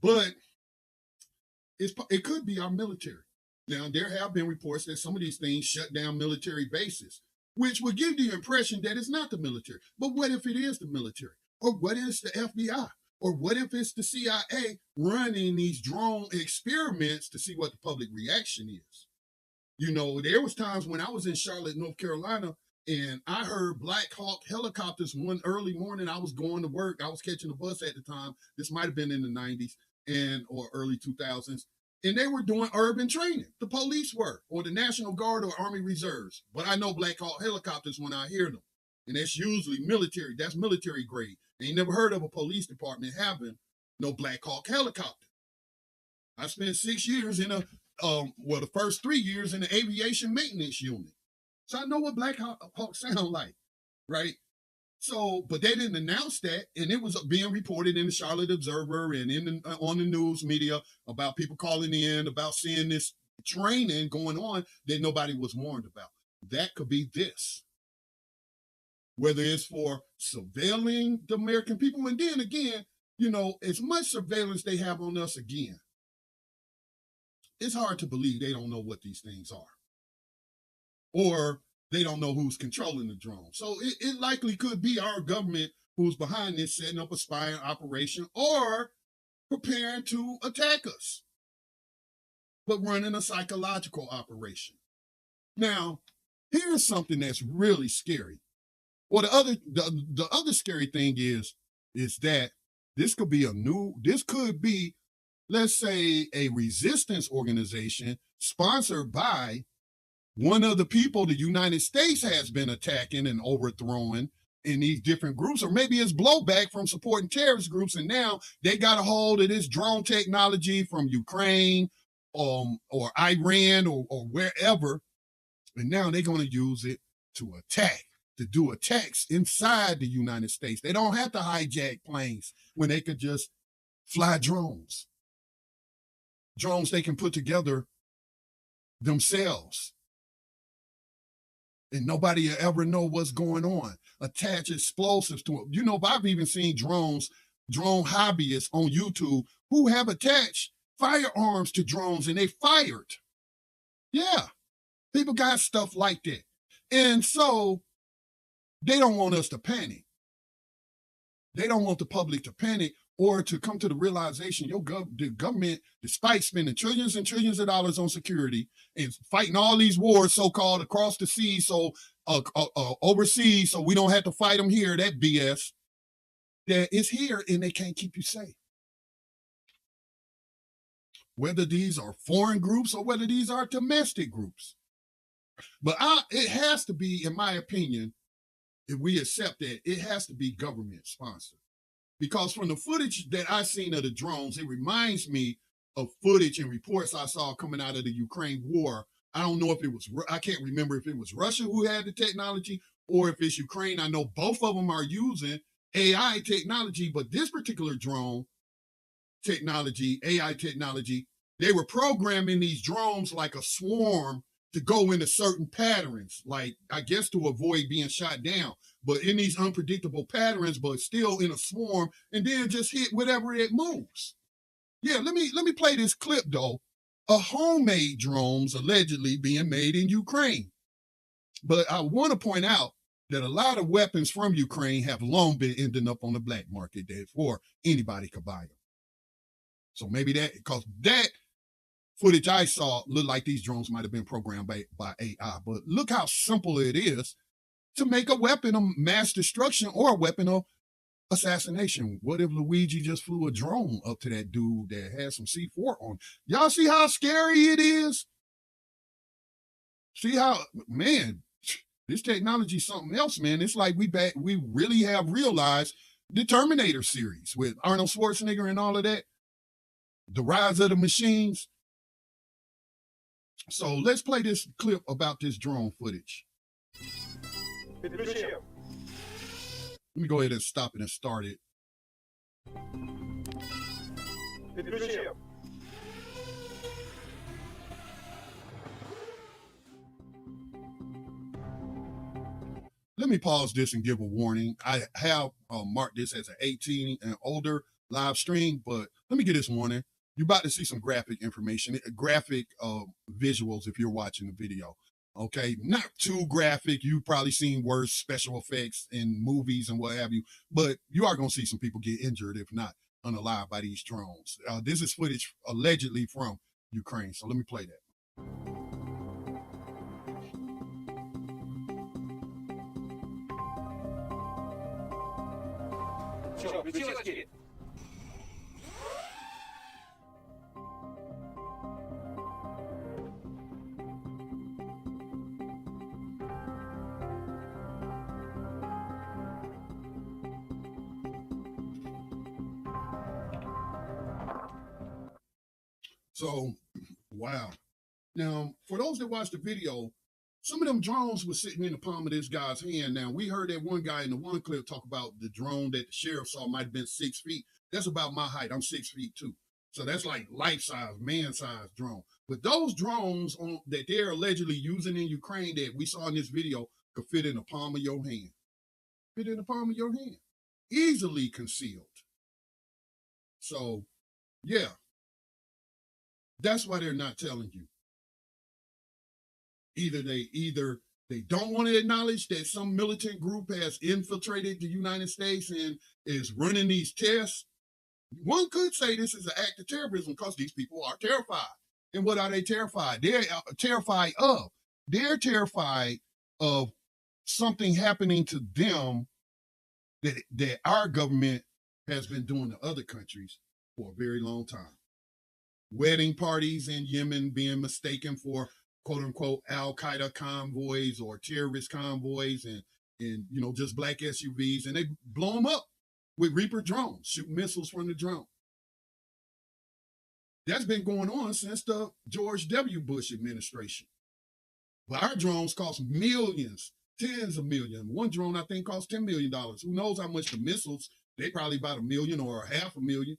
But it could be our military. Now, there have been reports that some of these things shut down military bases, which would give the impression that it's not the military. But what if it is the military? Or what if it's the FBI? Or what if it's the CIA running these drone experiments to see what the public reaction is? You know, there was times when I was in Charlotte, North Carolina, and I heard Black Hawk helicopters one early morning. I was going to work. I was catching a bus at the time. This might have been in the 90s or early 2000s. And they were doing urban training. The police were, or the National Guard or Army Reserves. But I know Black Hawk helicopters when I hear them. And that's usually military. That's military grade. I ain't never heard of a police department having no Black Hawk helicopter. I spent 6 years in the first 3 years in the aviation maintenance unit. So I know what Black Hawk sound like, right? So, but they didn't announce that, and it was being reported in the Charlotte Observer and on the news media about people calling in about seeing this training going on that nobody was warned about. That could be this. Whether it's for surveilling the American people, and then again, you know, as much surveillance they have on us again, it's hard to believe they don't know what these things are. Or they don't know who's controlling the drone. So it likely could be our government who's behind this, setting up a spying operation or preparing to attack us, but running a psychological operation. Now, here's something that's really scary. Well, the other scary thing is that this could be, let's say, a resistance organization sponsored by one of the people the United States has been attacking and overthrowing in these different groups, or maybe it's blowback from supporting terrorist groups, and now they got a hold of this drone technology from Ukraine or Iran or wherever, and now they're going to use it to do attacks inside the United States. They don't have to hijack planes when they could just fly drones. Drones they can put together themselves. And nobody will ever know what's going on. Attach explosives to it. You know, I've even seen drone hobbyists on YouTube who have attached firearms to drones and they fired. Yeah, people got stuff like that. And so they don't want us to panic. They don't want the public to panic or to come to the realization the government, despite spending trillions and trillions of dollars on security and fighting all these wars, so-called across the seas, overseas, so we don't have to fight them here, that BS, that is here and they can't keep you safe. Whether these are foreign groups or whether these are domestic groups. But it has to be, in my opinion, if we accept that, it has to be government sponsored. Because from the footage that I've seen of the drones, it reminds me of footage and reports I saw coming out of the Ukraine war. I don't know if it was, I can't remember if it was Russia who had the technology or if it's Ukraine. I know both of them are using AI technology, but this particular drone technology, AI technology, they were programming these drones like a swarm to go into certain patterns, like I guess to avoid being shot down, but in these unpredictable patterns, but still in a swarm, and then just hit whatever it moves. Yeah, let me play this clip though. A homemade drones allegedly being made in Ukraine. But I want to point out that a lot of weapons from Ukraine have long been ending up on the black market, therefore anybody could buy them. So maybe because that footage I saw looked like these drones might have been programmed by AI, but look how simple it is to make a weapon of mass destruction or a weapon of assassination. What if Luigi just flew a drone up to that dude that had some C4 on? Y'all see how scary it is? See how, man, this technology is something else, man. It's like we really have realized the Terminator series with Arnold Schwarzenegger and all of that, the rise of the machines. So let's play this clip about this drone footage. Let me go ahead and stop it and start it. Let me pause this and give a warning. I have marked this as an 18 and older live stream, but let me get this warning. You're about to see some graphic information, graphic visuals if you're watching the video. Okay, not too graphic. You've probably seen worse special effects in movies and what have you, but you are going to see some people get injured, if not unalive, by these drones. This is footage allegedly from Ukraine. So let me play that. Let's get it. So, wow. Now, for those that watched the video, some of them drones were sitting in the palm of this guy's hand. Now, we heard that one guy in the one clip talk about the drone that the sheriff saw might have been 6 feet. That's about my height. I'm 6 feet too. So that's like life-size, man-size drone. But those drones that they're allegedly using in Ukraine that we saw in this video could fit in the palm of your hand. Fit in the palm of your hand. Easily concealed. So, yeah. That's why they're not telling you. Either they don't want to acknowledge that some militant group has infiltrated the United States and is running these tests. One could say this is an act of terrorism because these people are terrified. And what are they terrified? They're terrified of. They're terrified of something happening to them that our government has been doing to other countries for a very long time. Wedding parties in Yemen being mistaken for quote unquote Al-Qaeda convoys or terrorist convoys and just black SUVs, and they blow them up with Reaper drones, shoot missiles from the drone. That's been going on since the George W. Bush administration. But our drones cost millions, tens of millions. One drone I think cost $10 million. Who knows how much the missiles? They probably about $1 million or $500,000.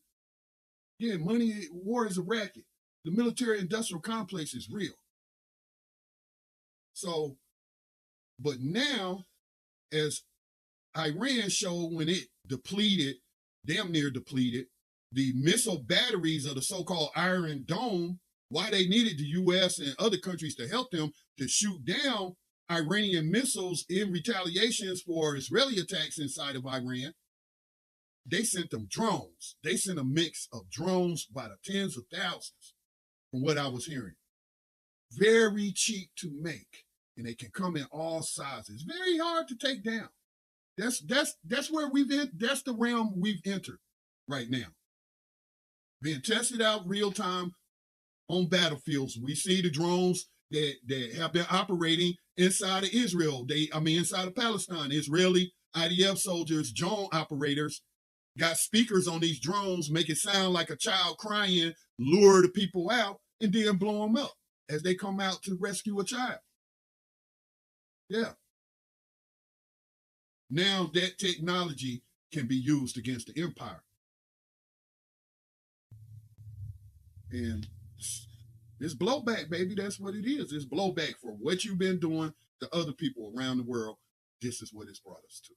Yeah, money, war is a racket. The military-industrial complex is real. So, but now, as Iran showed when it depleted, damn near depleted, the missile batteries of the so-called Iron Dome, why they needed the U.S. and other countries to help them to shoot down Iranian missiles in retaliations for Israeli attacks inside of Iran, they sent them drones. They sent a mix of drones by the tens of thousands, from what I was hearing. Very cheap to make, and they can come in all sizes. Very hard to take down. That's where that's the realm we've entered right now. Being tested out real time on battlefields. We see the drones that have been operating inside of Israel. Inside of Palestine. Israeli IDF soldiers, drone operators, got speakers on these drones, make it sound like a child crying, lure the people out, and then blow them up as they come out to rescue a child. Yeah. Now that technology can be used against the empire. And it's blowback, baby. That's what it is. It's blowback for what you've been doing to other people around the world. This is what it's brought us to.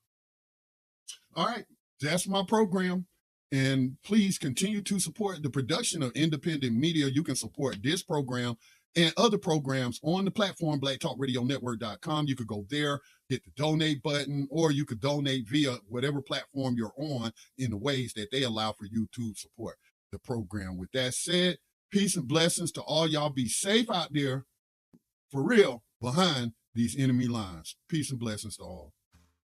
All right. That's my program. And please continue to support the production of independent media. You can support this program and other programs on the platform, blacktalkradionetwork.com. You could go there, hit the donate button, or you could donate via whatever platform you're on in the ways that they allow for you to support the program. With that said, peace and blessings to all y'all. Be safe out there, for real, behind these enemy lines. Peace and blessings to all.